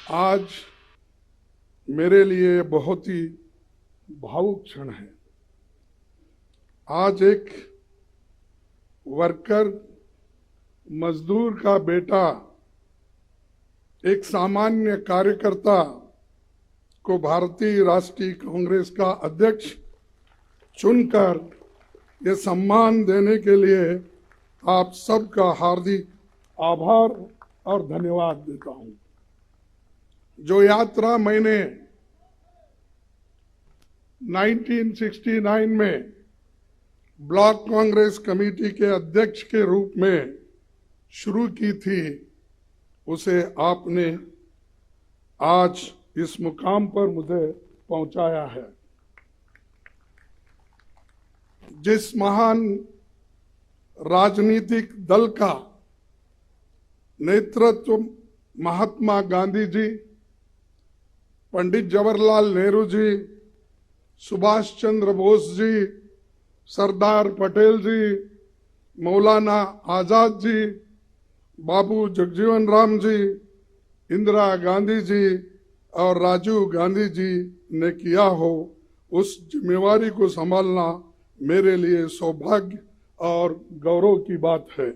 आज मेरे लिए बहुत ही भावुक क्षण है। आज एक वर्कर, मजदूर का बेटा, एक सामान्य कार्यकर्ता को भारतीय राष्ट्रीय कांग्रेस का अध्यक्ष चुनकर ये सम्मान देने के लिए आप सबका हार्दिक आभार और धन्यवाद देता हूं। जो यात्रा मैंने 1969 में ब्लॉक कांग्रेस कमेटी के अध्यक्ष के रूप में शुरू की थी, उसे आपने आज इस मुकाम पर मुझे पहुंचाया है। जिस महान राजनीतिक दल का नेतृत्व महात्मा गांधी जी, पंडित जवाहरलाल नेहरू जी, सुभाष चंद्र बोस जी, सरदार पटेल जी, मौलाना आजाद जी, बाबू जगजीवन राम जी, इंदिरा गांधी जी और राजीव गांधी जी ने किया हो, उस जिम्मेवारी को संभालना मेरे लिए सौभाग्य और गौरव की बात है।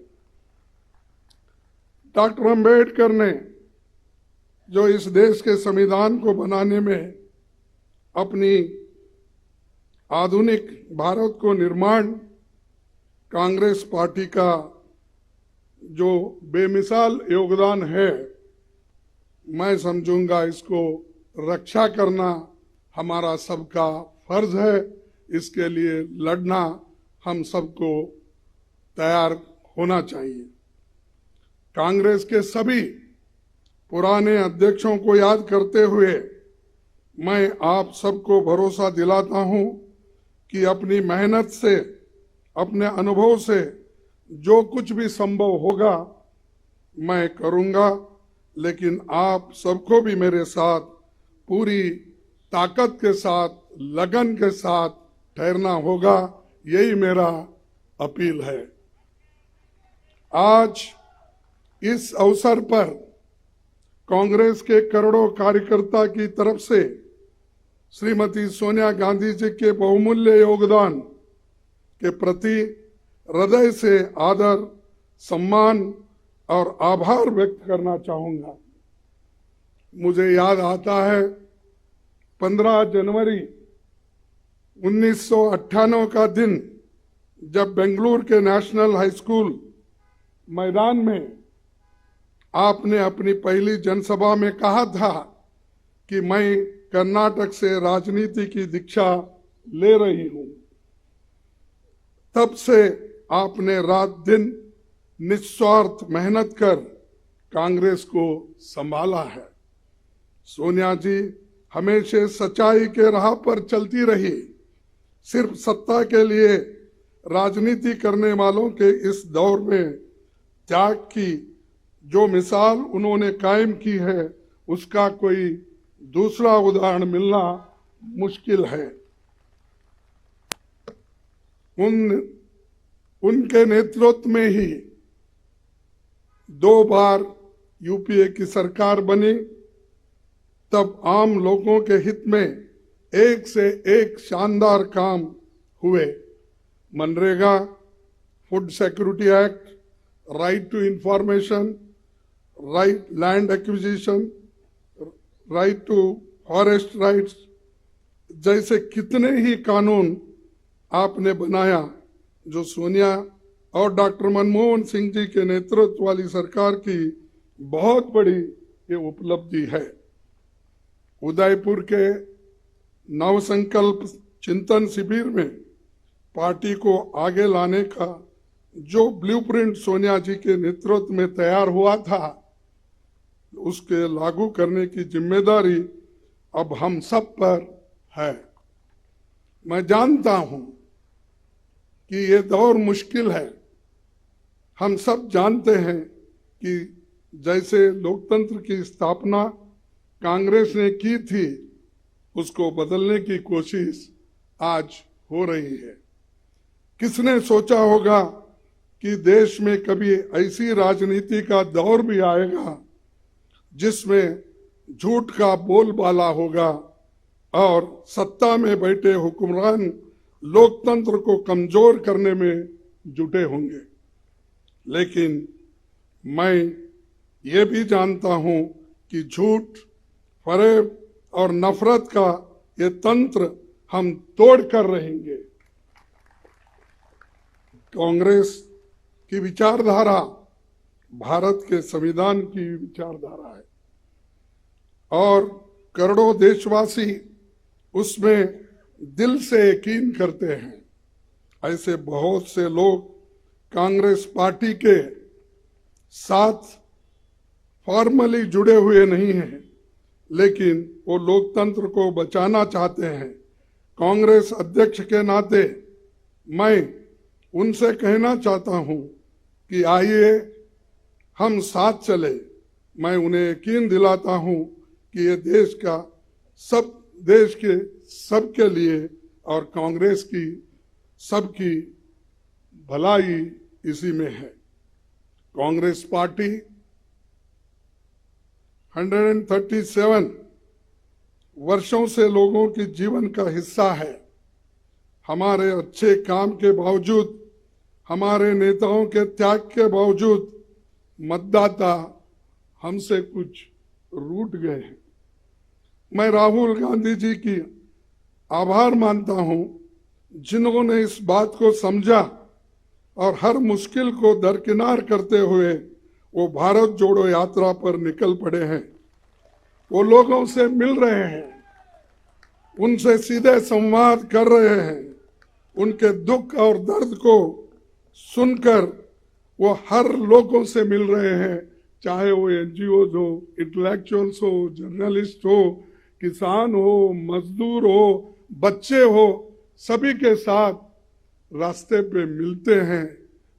डॉक्टर अंबेडकर ने जो इस देश के संविधान को बनाने में अपनी आधुनिक भारत को निर्माण, कांग्रेस पार्टी का जो बेमिसाल योगदान है, मैं समझूंगा इसको रक्षा करना हमारा सबका फर्ज है। इसके लिए लड़ना हम सबको तैयार होना चाहिए। कांग्रेस के सभी पुराने अध्यक्षों को याद करते हुए मैं आप सबको भरोसा दिलाता हूं कि अपनी मेहनत से, अपने अनुभव से जो कुछ भी संभव होगा मैं करूंगा, लेकिन आप सबको भी मेरे साथ पूरी ताकत के साथ, लगन के साथ ठहरना होगा। यही मेरा अपील है। आज इस अवसर पर कांग्रेस के करोड़ों कार्यकर्ता की तरफ से श्रीमती सोनिया गांधी जी के बहुमूल्य योगदान के प्रति हृदय से आदर, सम्मान और आभार व्यक्त करना चाहूंगा। मुझे याद आता है 15 जनवरी 1998 का दिन, जब बेंगलुरु के नेशनल हाई स्कूल मैदान में आपने अपनी पहली जनसभा में कहा था कि मैं कर्नाटक से राजनीति की दीक्षा ले रही हूं। तब से आपने रात दिन निस्वार्थ मेहनत कर कांग्रेस को संभाला है। सोनिया जी हमेशा सच्चाई के राह पर चलती रही। सिर्फ सत्ता के लिए राजनीति करने वालों के इस दौर में त्याग की जो मिसाल उन्होंने कायम की है, उसका कोई दूसरा उदाहरण मिलना मुश्किल है। उनके नेतृत्व में ही 2 बार यूपीए की सरकार बनी। तब आम लोगों के हित में एक से एक शानदार काम हुए। MNREGA, food security act, right to information, right land acquisition, right to forest rights जैसे कितने ही कानून आपने बनाया, जो सोनिया और डॉक्टर मनमोहन सिंह जी के नेतृत्व वाली सरकार की बहुत बड़ी ये उपलब्धि है। उदयपुर के नवसंकल्प चिंतन शिविर में पार्टी को आगे लाने का जो ब्लूप्रिंट सोनिया जी के नेतृत्व में तैयार हुआ था, उसके लागू करने की जिम्मेदारी अब हम सब पर है। मैं जानता हूं कि ये दौर मुश्किल है। हम सब जानते हैं कि जैसे लोकतंत्र की स्थापना कांग्रेस ने की थी, उसको बदलने की कोशिश आज हो रही है। किसने सोचा होगा कि देश में कभी ऐसी राजनीति का दौर भी आएगा जिसमें झूठ का बोलबाला होगा और सत्ता में बैठे हुक्मरान लोकतंत्र को कमजोर करने में जुटे होंगे। लेकिन मैं ये भी जानता हूं कि झूठ, फरेब और नफरत का ये तंत्र हम तोड़ कर रहेंगे। कांग्रेस की विचारधारा भारत के संविधान की विचारधारा है और करोड़ों देशवासी उसमें दिल से यकीन करते हैं। ऐसे बहुत से लोग कांग्रेस पार्टी के साथ फॉर्मली जुड़े हुए नहीं हैं, लेकिन वो लोकतंत्र को बचाना चाहते हैं। कांग्रेस अध्यक्ष के नाते मैं उनसे कहना चाहता हूं कि आइए हम साथ चले। मैं उन्हें यकीन दिलाता हूं कि ये देश के सबके लिए और कांग्रेस की सबकी भलाई इसी में है। कांग्रेस पार्टी 137 वर्षों से लोगों के जीवन का हिस्सा है। हमारे अच्छे काम के बावजूद, हमारे नेताओं के त्याग के बावजूद मतदाता हमसे कुछ रूठ गए हैं। मैं राहुल गांधी जी की आभार मानता हूं, जिन्होंने इस बात को समझा और हर मुश्किल को दरकिनार करते हुए वो भारत जोड़ो यात्रा पर निकल पड़े हैं। वो लोगों से मिल रहे हैं, उनसे सीधे संवाद कर रहे हैं, उनके दुख और दर्द को सुनकर वो हर लोगों से मिल रहे हैं, चाहे वो एनजीओज हो, इंटेलेक्चुअल्स हो, जर्नलिस्ट हो, किसान हो, मजदूर हो, बच्चे हो, सभी के साथ रास्ते पे मिलते हैं,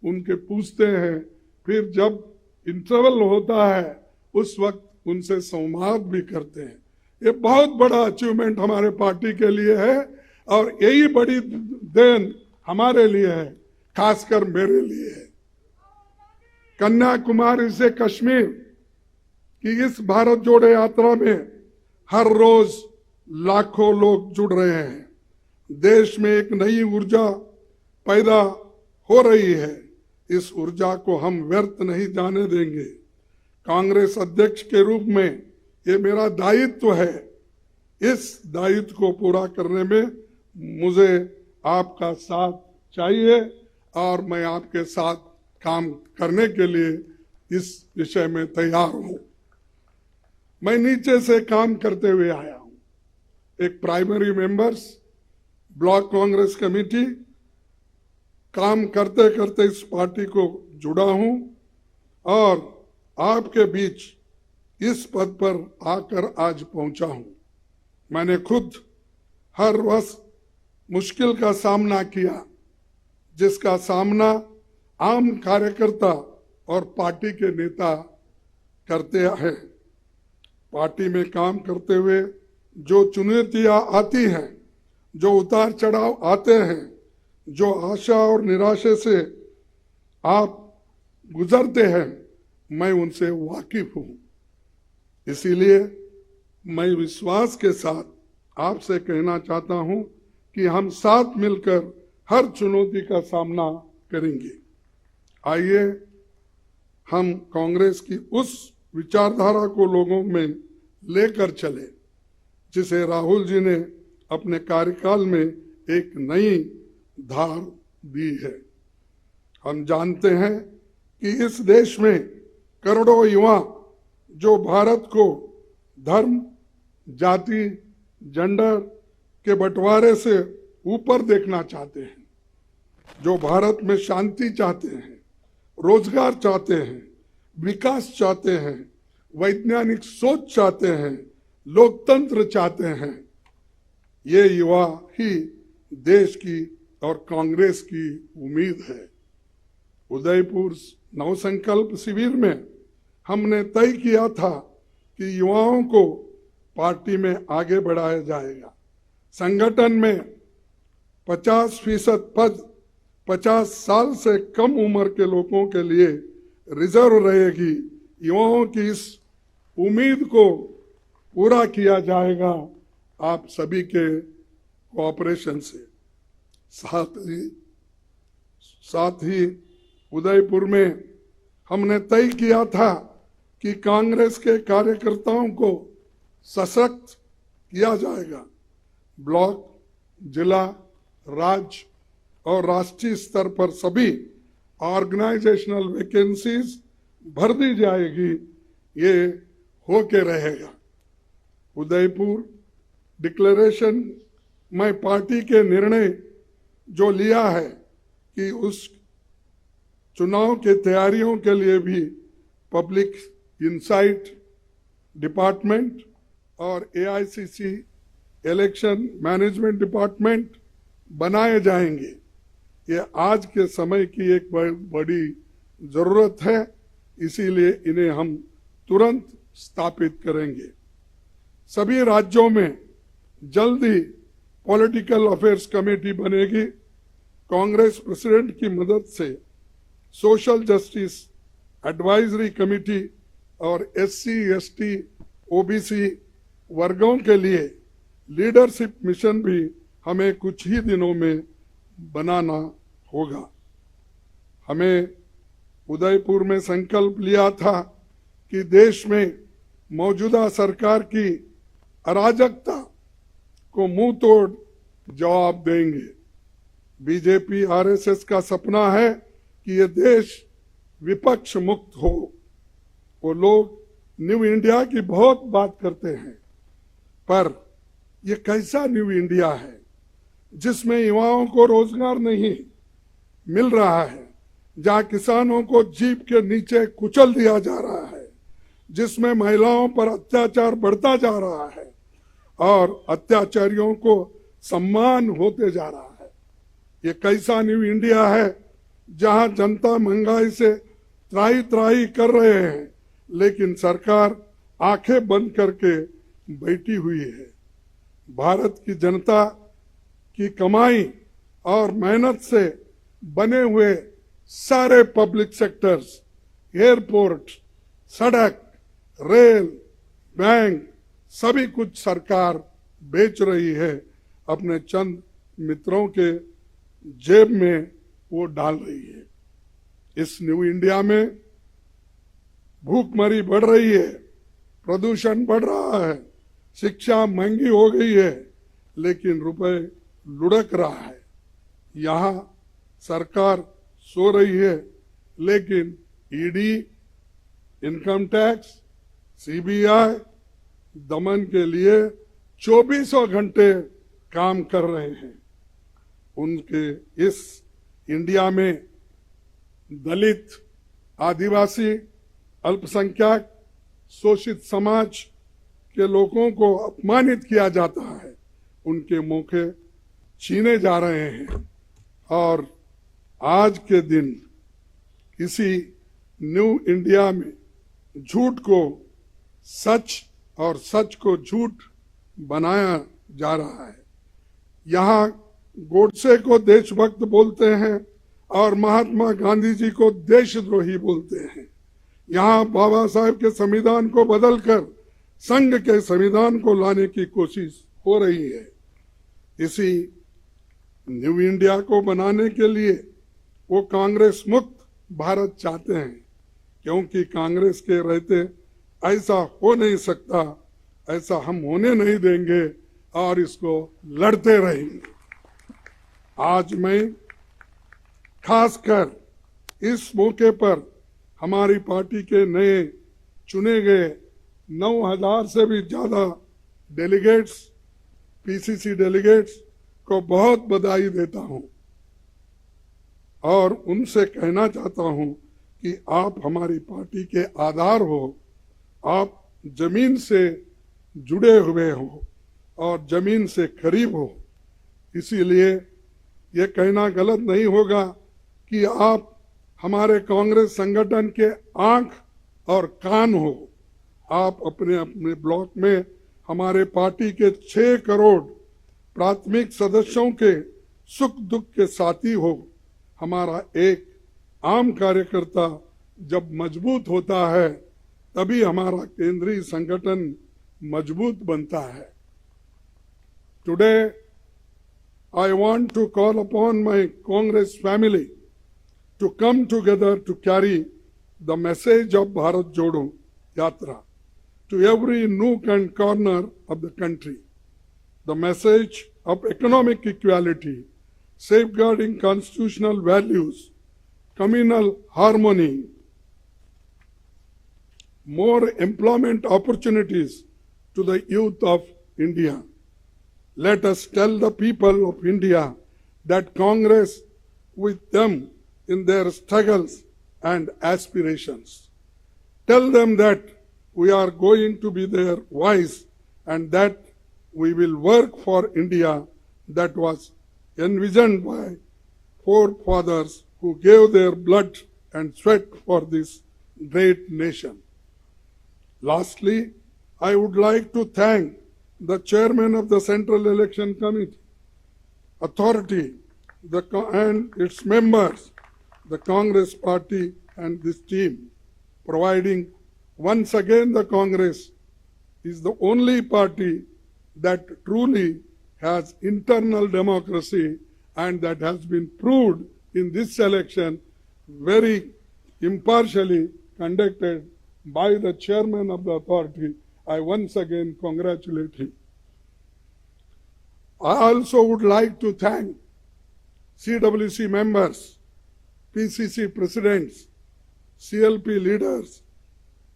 उनके पूछते हैं, फिर जब इंटरवल होता है उस वक्त उनसे संवाद भी करते हैं। ये बहुत बड़ा अचीवमेंट हमारे पार्टी के लिए है और यही बड़ी देन हमारे लिए है, खासकर मेरे लिए है। कन्याकुमारी से कश्मीर की इस भारत जोड़ो यात्रा में हर रोज लाखों लोग जुड़ रहे हैं। देश में एक नई ऊर्जा पैदा हो रही है। इस ऊर्जा को हम व्यर्थ नहीं जाने देंगे। कांग्रेस अध्यक्ष के रूप में ये मेरा दायित्व है। इस दायित्व को पूरा करने में मुझे आपका साथ चाहिए और मैं आपके साथ काम करने के लिए इस विषय में तैयार हूं। मैं नीचे से काम करते हुए आया हूं। एक primary members, block Congress committee, काम करते करते इस पार्टी को जुड़ा हूं और आपके बीच इस पद पर आकर आज पहुंचा हूं। मैंने खुद हर वर्ष मुश्किल का सामना किया, जिसका सामना आम कार्यकर्ता और पार्टी के नेता करते हैं। पार्टी में काम करते हुए जो चुनौतियां आती हैं, जो उतार चढ़ाव आते हैं, जो आशा और निराशा से आप गुजरते हैं, मैं उनसे वाकिफ हूं। इसीलिए मैं विश्वास के साथ आपसे कहना चाहता हूं कि हम साथ मिलकर हर चुनौती का सामना करेंगे। आइए हम कांग्रेस की उस विचारधारा को लोगों में लेकर चले, जिसे राहुल जी ने अपने कार्यकाल में एक नई धार दी है। हम जानते हैं कि इस देश में करोड़ों युवा जो भारत को धर्म, जाति, जेंडर के बंटवारे से ऊपर देखना चाहते हैं, जो भारत में शांति चाहते हैं, रोजगार चाहते हैं, विकास चाहते हैं, वैज्ञानिक सोच चाहते हैं, लोकतंत्र चाहते हैं, ये युवा ही देश की और कांग्रेस की उम्मीद है। उदयपुर नवसंकल्प शिविर में हमने तय किया था कि युवाओं को पार्टी में आगे बढ़ाया जाएगा। संगठन में 50% पद 50 साल से कम उम्र के लोगों के लिए रिजर्व रहेगी। युवाओं की इस उम्मीद को पूरा किया जाएगा आप सभी के कोऑपरेशन से। साथ ही उदयपुर में हमने तय किया था कि कांग्रेस के कार्यकर्ताओं को सशक्त किया जाएगा। ब्लॉक, जिला, राज्य और राष्ट्रीय स्तर पर सभी ऑर्गेनाइजेशनल वैकेंसीज भर दी जाएगी, ये होके रहेगा। उदयपुर डिक्लेरेशन में पार्टी के निर्णय जो लिया है कि उस चुनाव के तैयारियों के लिए भी पब्लिक इंसाइट डिपार्टमेंट और AICC इलेक्शन मैनेजमेंट डिपार्टमेंट बनाए जाएंगे। ये आज के समय की एक बड़ी जरूरत है, इसीलिए इन्हें हम तुरंत स्थापित करेंगे। सभी राज्यों में जल्द ही पॉलिटिकल अफेयर्स कमेटी बनेगी। कांग्रेस प्रेसिडेंट की मदद से सोशल जस्टिस एडवाइजरी कमेटी और SC, ST, OBC वर्गों के लिए लीडरशिप मिशन भी हमें कुछ ही दिनों में बनाना होगा। हमें उदयपुर में संकल्प लिया था कि देश में मौजूदा सरकार की अराजकता को मुंह तोड़ जवाब देंगे। बीजेपी RSS का सपना है कि ये देश विपक्ष मुक्त हो। वो लोग न्यू इंडिया की बहुत बात करते हैं, पर ये कैसा न्यू इंडिया है जिसमें युवाओं को रोजगार नहीं मिल रहा है, जहां किसानों को जीप के नीचे कुचल दिया जा रहा है, जिसमें महिलाओं पर अत्याचार बढ़ता जा रहा है और अत्याचारियों को सम्मान होते जा रहा है। ये कैसा न्यू इंडिया है जहां जनता महंगाई से त्राही त्राही कर रहे हैं, लेकिन सरकार आंखें बंद करके बैठी हुई है। भारत की जनता की कमाई और मेहनत से बने हुए सारे पब्लिक सेक्टर्स, एयरपोर्ट, सड़क, रेल, बैंक, सभी कुछ सरकार बेच रही है, अपने चंद मित्रों के जेब में वो डाल रही है। इस न्यू इंडिया में भूखमरी बढ़ रही है, प्रदूषण बढ़ रहा है, शिक्षा महंगी हो गई है, लेकिन रुपए लुढ़क रहा है। यहाँ सरकार सो रही है, लेकिन ED, इनकम टैक्स, CBI दमन के लिए 24 घंटे काम कर रहे हैं। उनके इस इंडिया में दलित, आदिवासी, अल्पसंख्यक, शोषित समाज के लोगों को अपमानित किया जाता है, उनके मौके छीने जा रहे हैं। और आज के दिन इसी न्यू इंडिया में झूठ को सच और सच को झूठ बनाया जा रहा है। यहाँ गोडसे को देशभक्त बोलते हैं और महात्मा गांधी जी को देशद्रोही बोलते हैं। यहाँ बाबा साहेब के संविधान को बदलकर संघ के संविधान को लाने की कोशिश हो रही है। इसी न्यू इंडिया को बनाने के लिए वो कांग्रेस मुक्त भारत चाहते हैं, क्योंकि कांग्रेस के रहते ऐसा हो नहीं सकता, ऐसा हम होने नहीं देंगे और इसको लड़ते रहेंगे। आज मैं खासकर इस मौके पर हमारी पार्टी के नए चुने गए 9,000 से भी ज्यादा डेलीगेट्स, PCC डेलीगेट्स को बहुत बधाई देता हूं और उनसे कहना चाहता हूं कि आप हमारी पार्टी के आधार हो, आप जमीन से जुड़े हुए हो और जमीन से करीब हो। इसीलिए ये कहना गलत नहीं होगा कि आप हमारे कांग्रेस संगठन के आंख और कान हो। आप अपने अपने ब्लॉक में हमारे पार्टी के 6 करोड़ प्राथमिक सदस्यों के सुख दुख के साथी हो। हमारा एक आम कार्यकर्ता जब मजबूत होता है, तभी हमारा केंद्रीय संगठन मजबूत बनता है। Today I want to call upon my Congress family to come together to carry the message of Bharat Jodo Yatra to every nook and corner of the country. The message of economic equality, safeguarding constitutional values, communal harmony, more employment opportunities to the youth of India. Let us tell the people of India that Congress with them in their struggles and aspirations. Tell them that we are going to be their voice and that we will work for India that was envisioned by forefathers who gave their blood and sweat for this great nation. Lastly, I would like to thank the chairman of the Central Election Committee, authority, and its members, the Congress party and this team, providing once again the Congress is the only party that truly has internal democracy and that has been proved in this election very impartially conducted by the chairman of the authority. I once again congratulate him. I also would like to thank CWC members, PCC presidents, CLP leaders,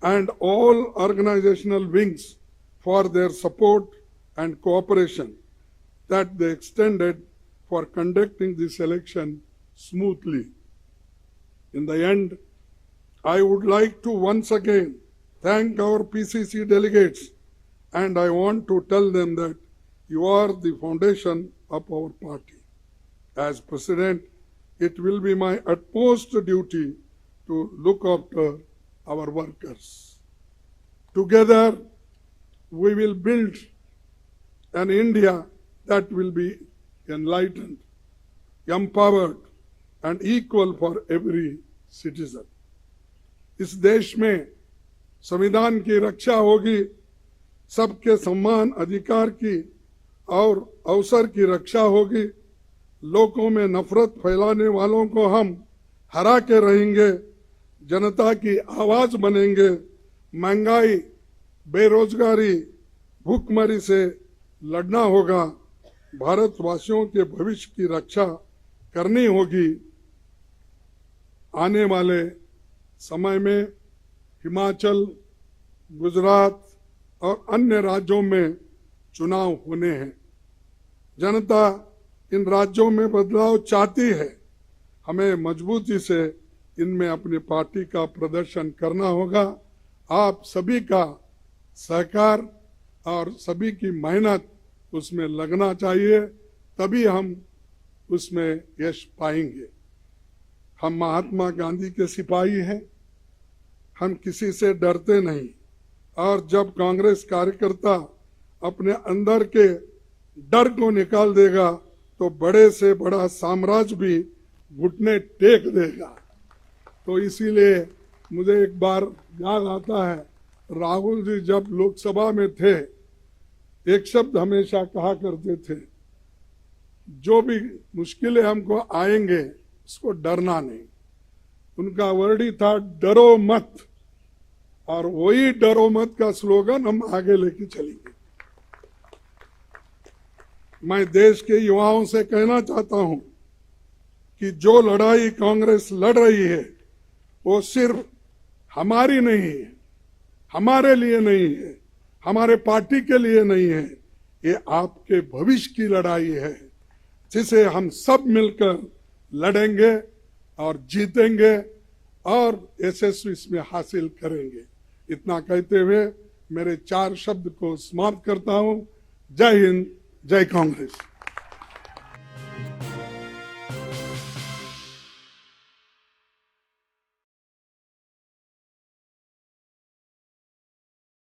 and all organizational wings for their support and cooperation that they extended for conducting this election smoothly. In the end, I would like to once again thank our PCC delegates, and I want to tell them that you are the foundation of our party. As President, it will be my utmost duty to look after our workers. Together, we will build an India that will be enlightened, empowered, and equal for every citizen. इस देश में संविधान की रक्षा होगी, सबके सम्मान अधिकार की और अवसर की रक्षा होगी, लोगों में नफरत फैलाने वालों को हम हरा के रहेंगे, जनता की आवाज बनेंगे, महंगाई, बेरोजगारी, भूखमरी से लड़ना होगा, भारतवासियों के भविष्य की रक्षा करनी होगी। आने वाले समय में हिमाचल, गुजरात और अन्य राज्यों में चुनाव होने हैं। जनता इन राज्यों में बदलाव चाहती है। हमें मजबूती से इनमें अपनी पार्टी का प्रदर्शन करना होगा। आप सभी का सहकार और सभी की मेहनत उसमें लगना चाहिए, तभी हम उसमें यश पाएंगे। हम महात्मा गांधी के सिपाही हैं, हम किसी से डरते नहीं, और जब कांग्रेस कार्यकर्ता अपने अंदर के डर को निकाल देगा तो बड़े से बड़ा साम्राज्य भी घुटने टेक देगा। तो इसीलिए मुझे एक बार याद आता है, राहुल जी जब लोकसभा में थे, एक शब्द हमेशा कहा करते थे, जो भी मुश्किलें हमको आएंगे उसको डरना नहीं। उनका वर्ड ही था डरो मत, और वही डरो मत का स्लोगन हम आगे लेके चलेंगे। मैं देश के युवाओं से कहना चाहता हूं कि जो लड़ाई कांग्रेस लड़ रही है वो सिर्फ हमारी नहीं है, हमारे लिए नहीं है, हमारे पार्टी के लिए नहीं है, ये आपके भविष्य की लड़ाई है, जिसे हम सब मिलकर लड़ेंगे और जीतेंगे और यशस्वी इसमें हासिल करेंगे। इतना कहते हुए मेरे 4 शब्द को समाप्त करता हूं। जय हिंद, जय कांग्रेस।